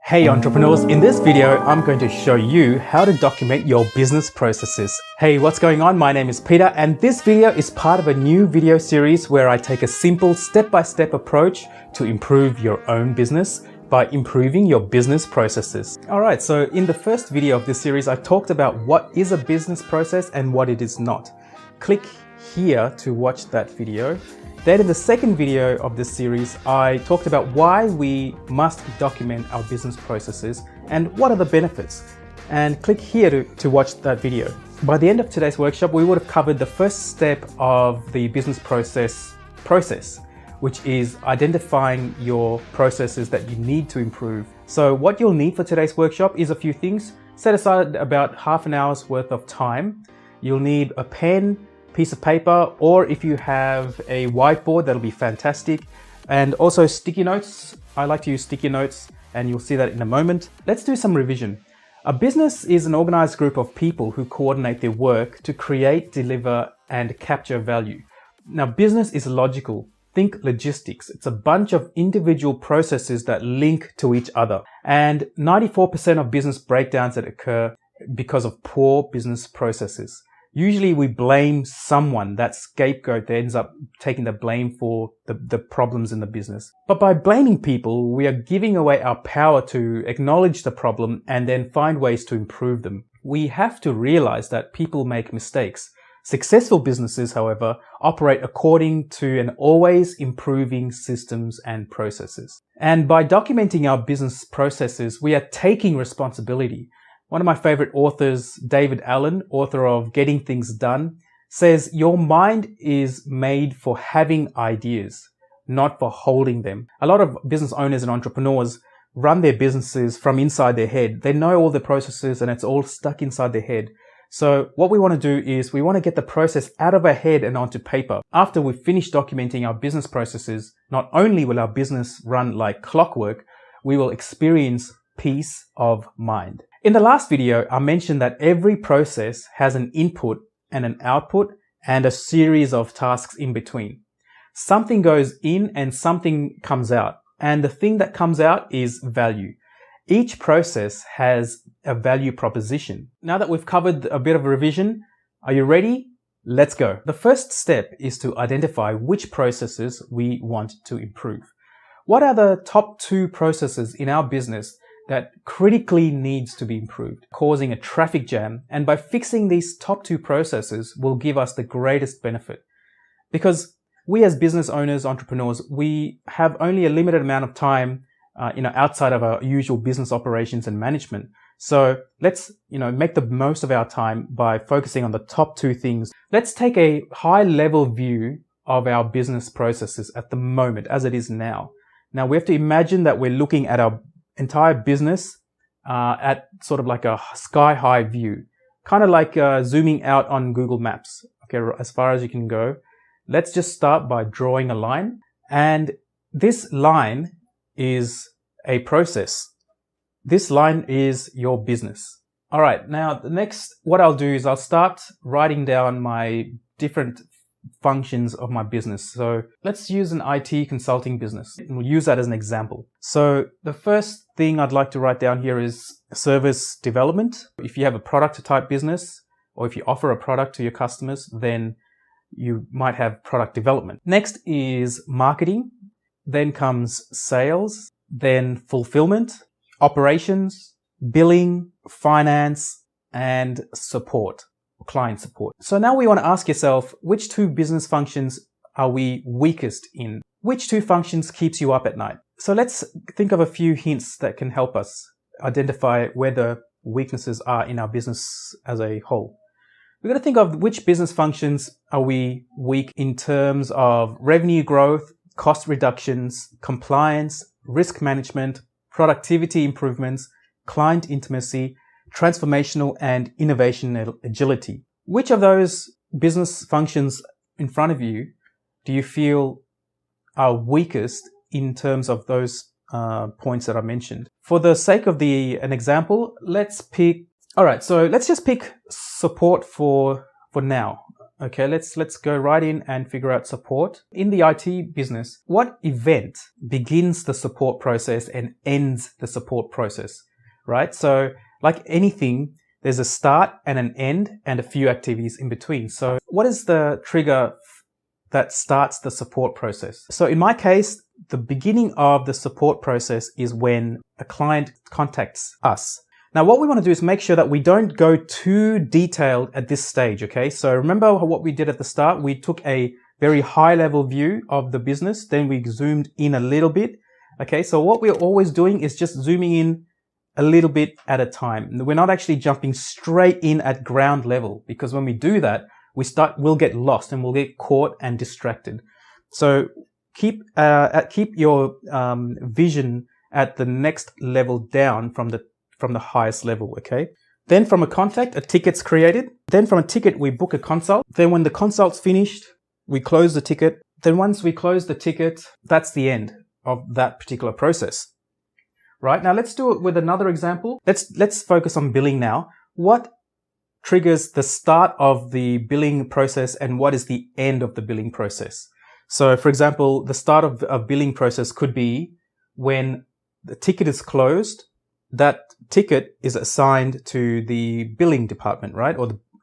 Hey entrepreneurs, in this video, I'm going to show you how to document your business processes. Hey, what's going on? My name is Peter, and this video is part of a new video series where I take a simple step-by-step approach to improve your own business by improving your business processes. All right, so in the first video of this series, I talked about what is a business process and what it is not. Click here to watch that video. Then in the second video of this series, I talked about why we must document our business processes and what are the benefits. And click here to watch that video. By the end of today's workshop, we would have covered the first step of the business process, which is identifying your processes that you need to improve. So what you'll need for today's workshop is a few things. Set aside about half an hour's worth of time. You'll need a pen, piece of paper, or if you have a whiteboard, that'll be fantastic. And also sticky notes. I like to use sticky notes, and you'll see that in a moment. Let's do some revision. A business is an organized group of people who coordinate their work to create, deliver, and capture value. Now, business is logical. Think logistics. It's a bunch of individual processes that link to each other. And 94% of business breakdowns that occur because of poor business processes. Usually we blame someone, that scapegoat that ends up taking the blame for the problems in the business. But by blaming people, we are giving away our power to acknowledge the problem and then find ways to improve them. We have to realize that people make mistakes. Successful businesses, however, operate according to an always improving systems and processes. And by documenting our business processes, we are taking responsibility. One of my favorite authors, David Allen, author of Getting Things Done, says your mind is made for having ideas, not for holding them. A lot of business owners and entrepreneurs run their businesses from inside their head. They know all the processes and it's all stuck inside their head. So what we want to do is we want to get the process out of our head and onto paper. After we've finished documenting our business processes, not only will our business run like clockwork, we will experience peace of mind. In the last video, I mentioned that every process has an input and an output and a series of tasks in between. Something goes in and something comes out. And the thing that comes out is value. Each process has a value proposition. Now that we've covered a bit of a revision, are you ready? Let's go. The first step is to identify which processes we want to improve. What are the top 2 processes in our business that critically needs to be improved, causing a traffic jam? And by fixing these top 2 processes will give us the greatest benefit. Because we as business owners, entrepreneurs, we have only a limited amount of time outside of our usual business operations and management. So let's make the most of our time by focusing on the top 2 things. Let's take a high level view of our business processes at the moment as it is now. Now we have to imagine that we're looking at our entire business at sort of like a sky-high view, kind of like zooming out on Google Maps, okay, as far as you can go. Let's just start by drawing a line, and this line is a process. This line is your business. All right, now what I'll do is I'll start writing down my different functions of my business. So let's use an IT consulting business. We'll use that as an example. So the first thing I'd like to write down here is service development. If you have a product type business, or if you offer a product to your customers, then you might have product development. Next is marketing. Then comes sales, then fulfillment, operations, billing, finance, and support. Client support. So now we want to ask yourself, which 2 business functions are we weakest in? Which 2 functions keeps you up at night? So let's think of a few hints that can help us identify where the weaknesses are in our business as a whole. We're going to think of which business functions are we weak in terms of revenue growth, cost reductions, compliance, risk management, productivity improvements, client intimacy, transformational and innovational agility. Which of those business functions in front of you do you feel are weakest in terms of those points that I mentioned? For the sake of an example, let's just pick support for now. Okay, let's go right in and figure out support. In the IT business, what event begins the support process and ends the support process, right? So like anything, there's a start and an end and a few activities in between. So what is the trigger that starts the support process? So in my case, the beginning of the support process is when a client contacts us. Now, what we want to do is make sure that we don't go too detailed at this stage, okay? So remember what we did at the start? We took a very high level view of the business, then we zoomed in a little bit, okay? So what we're always doing is just zooming in a little bit at a time. We're not actually jumping straight in at ground level, because when we do that, we'll get lost and we'll get caught and distracted. So keep your vision at the next level down from the highest level, okay? Then from a contact, a ticket's created. Then from a ticket, we book a consult. Then when the consult's finished, we close the ticket. Then once we close the ticket, that's the end of that particular process. Right? Now let's do it with another example. Let's focus on billing now. What triggers the start of the billing process and what is the end of the billing process? So for example, the start of a billing process could be when the ticket is closed. That ticket is assigned to the billing department, right?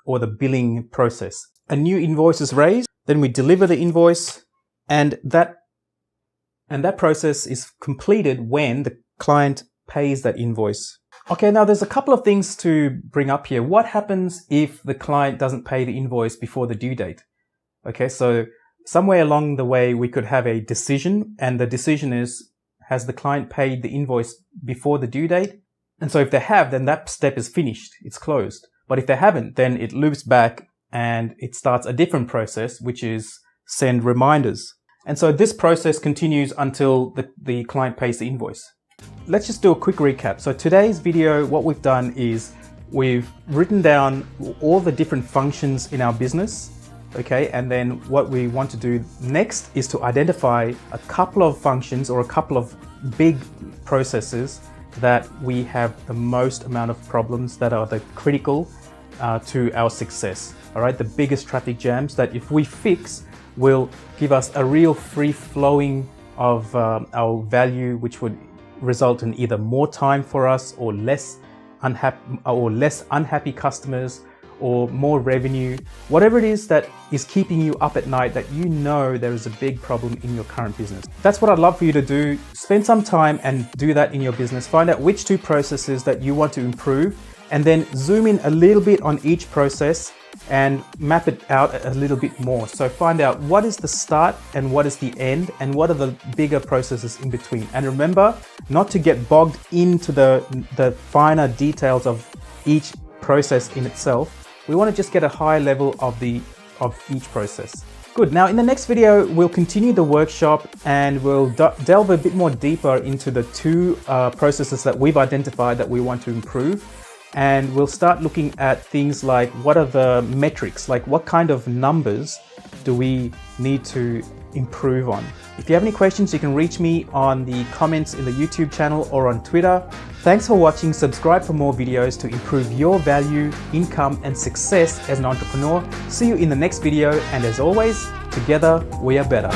Or the billing process. A new invoice is raised, then we deliver the invoice, and that process is completed when the client pays that invoice. Okay, now there's a couple of things to bring up here. What happens if the client doesn't pay the invoice before the due date? Okay, so somewhere along the way we could have a decision, and the decision is, has the client paid the invoice before the due date? And so if they have, then that step is finished, it's closed. But if they haven't, then it loops back and it starts a different process, which is send reminders. And so this process continues until the client pays the invoice. Let's just do a quick recap. So today's video, what we've done is we've written down all the different functions in our business. Okay, and then what we want to do next is to identify a couple of functions or a couple of big processes that we have the most amount of problems, that are the critical to our success. All right, the biggest traffic jams that if we fix will give us a real free flowing of our value, which would result in either more time for us or less unhappy customers, or more revenue, whatever it is that is keeping you up at night, that you know there is a big problem in your current business. That's what I'd love for you to do. Spend some time and do that in your business. Find out which two processes that you want to improve, and then zoom in a little bit on each process and map it out a little bit more. So find out what is the start and what is the end, and what are the bigger processes in between. And remember not to get bogged into the finer details of each process in itself. We want to just get a high level of each process. Good. Now in the next video, we'll continue the workshop and we'll delve a bit more deeper into the two processes that we've identified that we want to improve. And we'll start looking at things like, what are the metrics? Like, what kind of numbers do we need to improve on? If you have any questions, you can reach me on the comments in the YouTube channel or on Twitter. Thanks for watching. Subscribe for more videos to improve your value, income, and success as an entrepreneur. See you in the next video. And as always, together we are better.